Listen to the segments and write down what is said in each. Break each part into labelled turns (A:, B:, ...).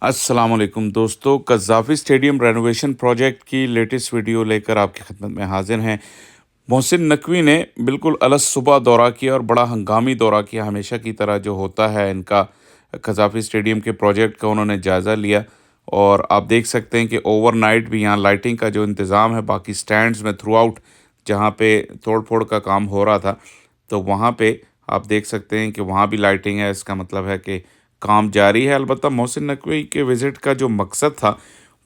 A: अस्सलाम वालेकुम दोस्तों, कज़ाफ़ी स्टेडियम रेनोवेशन प्रोजेक्ट की लेटेस्ट वीडियो लेकर आपकी खिदमत में हाज़िर हैं। मोहसिन नकवी ने बिल्कुल अलसुबह दौरा किया और बड़ा हंगामी दौरा किया, हमेशा की तरह जो होता है इनका। कज़ाफ़ी स्टेडियम के प्रोजेक्ट का उन्होंने जायज़ा लिया और आप देख सकते हैं कि ओवरनाइट भी यहाँ लाइटिंग का जो इंतज़ाम है, बाकी स्टैंड्स में थ्रू आउट जहाँ पे तोड़-फोड़ का काम हो रहा था, तो वहाँ पे आप देख सकते हैं कि वहाँ भी लाइटिंग है। इसका मतलब है कि काम जारी है। अलबत्ता मोहसिन नकवी के विज़िट का जो मकसद था,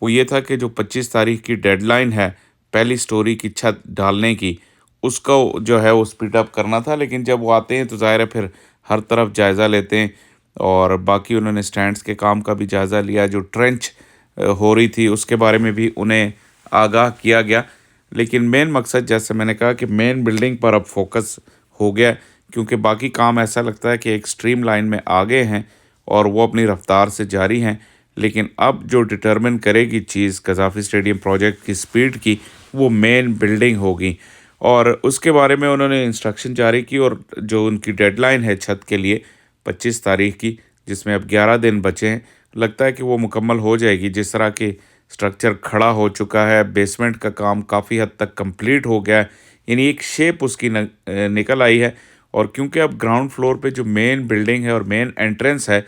A: वो ये था कि जो 25 तारीख की डेडलाइन है, पहली स्टोरी की छत डालने की, उसको जो है वो स्पीड अप करना था। लेकिन जब वो आते हैं तो ज़ाहिर है फिर हर तरफ जायज़ा लेते हैं और बाकी उन्होंने स्टैंड्स के काम का भी जायज़ा लिया। जो ट्रेंच हो रही थी उसके बारे में भी उन्हें आगाह किया गया। लेकिन मेन मकसद, जैसे मैंने कहा कि मेन बिल्डिंग पर अब फ़ोकस हो गया है, क्योंकि बाकी काम ऐसा लगता है कि एक स्ट्रीम लाइन में आ गए हैं और वो अपनी रफ़्तार से जारी हैं। लेकिन अब जो डिटरमिन करेगी चीज़ कज़ाफ़ी स्टेडियम प्रोजेक्ट की स्पीड की, वो मेन बिल्डिंग होगी और उसके बारे में उन्होंने इंस्ट्रक्शन जारी की। और जो उनकी डेडलाइन है छत के लिए 25 तारीख की, जिसमें अब 11 दिन बचे हैं, लगता है कि वो मुकम्मल हो जाएगी। जिस तरह के स्ट्रक्चर खड़ा हो चुका है, बेसमेंट का काम काफ़ी हद तक कंप्लीट हो गया है, यानी एक शेप उसकी निकल आई है। और क्योंकि अब ग्राउंड फ्लोर पे जो मेन बिल्डिंग है और मेन एंट्रेंस है,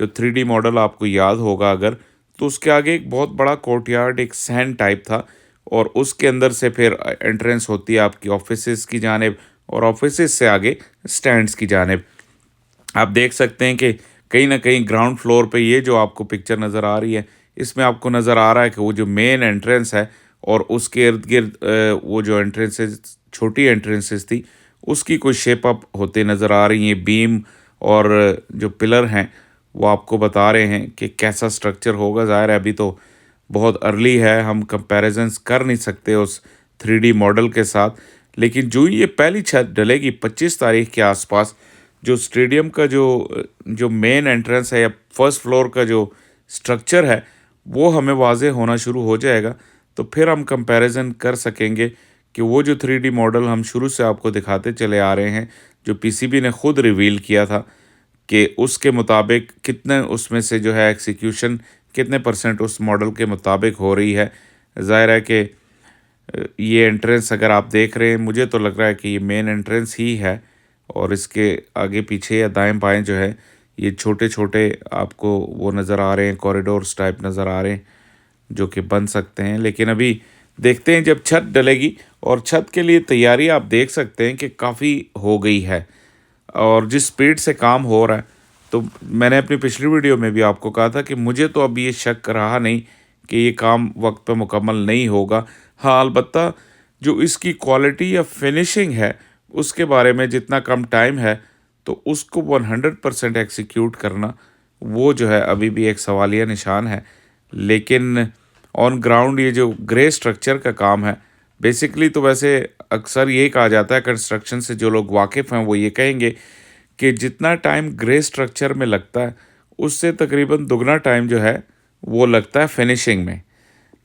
A: जो 3D मॉडल आपको याद होगा अगर, तो उसके आगे एक बहुत बड़ा कोर्टयार्ड, एक सैन टाइप था और उसके अंदर से फिर एंट्रेंस होती है आपकी ऑफिसेज़ की जानिब और ऑफिसेज़ से आगे स्टैंड्स की जानिब। आप देख सकते हैं कि कहीं न कहीं ग्राउंड फ्लोर पे ये जो आपको पिक्चर नज़र आ रही है, इसमें आपको नज़र आ रहा है कि वो जो मेन एंट्रेंस है और उसके इर्द-गिर्द वो जो एंट्रेंसेज़, छोटी एंट्रेंसेज़ थी, उसकी कुछ शेप अप होते नज़र आ रही हैं। बीम और जो पिलर हैं, वो आपको बता रहे हैं कि कैसा स्ट्रक्चर होगा। ज़ाहिर है अभी तो बहुत अर्ली है, हम कंपैरिज़न्स कर नहीं सकते उस 3D मॉडल के साथ। लेकिन जो ही ये पहली छत डलेगी 25 तारीख के आसपास, जो स्टेडियम का जो मेन एंट्रेंस है या फर्स्ट फ्लोर का जो स्ट्रक्चर है, वो हमें वाज़ेह होना शुरू हो जाएगा। तो फिर हम कंपैरिज़न कर सकेंगे कि वो जो 3D मॉडल हम शुरू से आपको दिखाते चले आ रहे हैं, जो पीसीबी ने खुद रिवील किया था, कि उसके मुताबिक कितने उसमें से जो है एग्जीक्यूशन कितने परसेंट उस मॉडल के मुताबिक हो रही है। ज़ाहिर है कि ये एंट्रेंस अगर आप देख रहे हैं, मुझे तो लग रहा है कि ये मेन एंट्रेंस ही है और इसके आगे पीछे या दाएं-बाएं जो है, ये छोटे-छोटे आपको वो नज़र आ रहे हैं, कॉरिडोर्स टाइप नज़र आ रहे हैं, जो कि बन सकते हैं। लेकिन अभी देखते हैं जब छत डलेगी। और छत के लिए तैयारी आप देख सकते हैं कि काफ़ी हो गई है और जिस स्पीड से काम हो रहा है, तो मैंने अपनी पिछली वीडियो में भी आपको कहा था कि मुझे तो अब ये शक रहा नहीं कि ये काम वक्त पे मुकम्मल नहीं होगा। हाँ, अलबत्ता जो इसकी क्वालिटी या फिनिशिंग है, उसके बारे में जितना कम टाइम है, तो उसको 100% एग्जीक्यूट करना, वो जो है अभी भी एक सवालिया निशान है। लेकिन ऑन ग्राउंड ये जो ग्रे स्ट्रक्चर का काम है, बेसिकली तो वैसे अक्सर यही कहा जाता है, कंस्ट्रक्शन से जो लोग वाकिफ़ हैं वो ये कहेंगे कि जितना टाइम ग्रे स्ट्रक्चर में लगता है, उससे तकरीबन दुगना टाइम जो है वो लगता है फिनिशिंग में।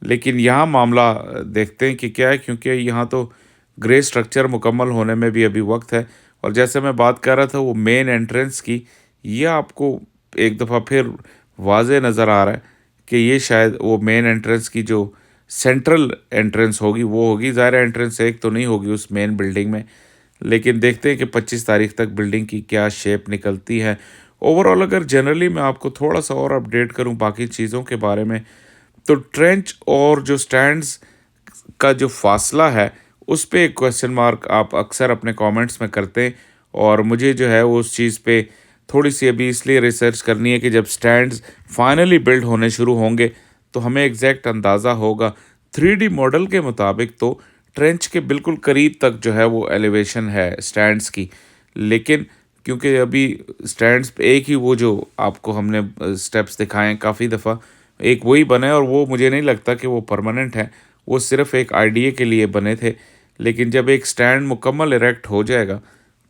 A: लेकिन यहाँ मामला देखते हैं कि क्या है, क्योंकि यहाँ तो ग्रे स्ट्रक्चर मुकम्मल होने में भी अभी वक्त है। और जैसे मैं बात कर रहा था वो मेन एंट्रेंस की, ये आपको एक दफ़ा फिर वाज़े नज़र आ रहा है कि ये शायद वो मेन एंट्रेंस की जो सेंट्रल एंट्रेंस होगी वो होगी। ज़ाहिर है एंट्रेंस एक तो नहीं होगी उस मेन बिल्डिंग में। लेकिन देखते हैं कि 25 तारीख तक बिल्डिंग की क्या शेप निकलती है। ओवरऑल अगर जनरली मैं आपको थोड़ा-सा और अपडेट करूँ बाकी चीज़ों के बारे में, तो ट्रेंच और जो स्टैंड्स का जो फ़ासला है, उस पे एक क्वेश्चन मार्क आप अक्सर अपने कमेंट्स में करते हैं और मुझे जो है वो उस चीज़ पे थोड़ी-सी अभी इसलिए रिसर्च करनी है कि जब स्टैंड्स फाइनली बिल्ड होने शुरू होंगे, तो हमें एग्ज़ैक्ट अंदाज़ा होगा। 3D मॉडल के मुताबिक तो ट्रेंच के बिल्कुल करीब तक जो है वो एलिवेशन है स्टैंड्स की। लेकिन क्योंकि अभी स्टैंड्स पे एक ही वो जो आपको हमने स्टेप्स दिखाए हैं काफ़ी दफ़ा, एक वही बना है और वो मुझे नहीं लगता कि वो परमानेंट है। वो सिर्फ़ एक आइडिया के लिए बने थे। लेकिन जब एक स्टैंड मुकम्मल इरेक्ट हो जाएगा,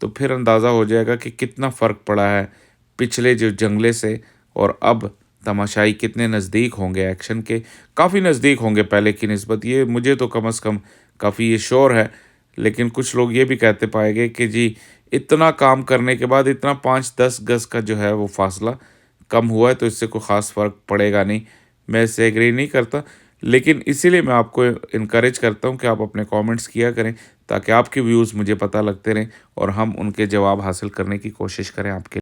A: तो फिर अंदाज़ा हो जाएगा कि कितना फ़र्क पड़ा है पिछले जो जंगले से और अब तमाशाई कितने नज़दीक होंगे एक्शन के। काफ़ी नज़दीक होंगे पहले की निस्बत, ये मुझे तो कम से कम काफ़ी ये श्योर है। लेकिन कुछ लोग ये भी कहते पाएँगे कि जी, इतना काम करने के बाद इतना 5-10 गज़ का जो है वो फ़ासला कम हुआ है तो इससे कोई ख़ास फ़र्क पड़ेगा नहीं। मैं इससे एग्री नहीं करता, लेकिन इसीलिए मैं आपको इनकरेज करता हूँ कि आप अपने कमेंट्स किया करें, ताकि आपके व्यूज़ मुझे पता लगते रहें और हम उनके जवाब हासिल करने की कोशिश करें आपके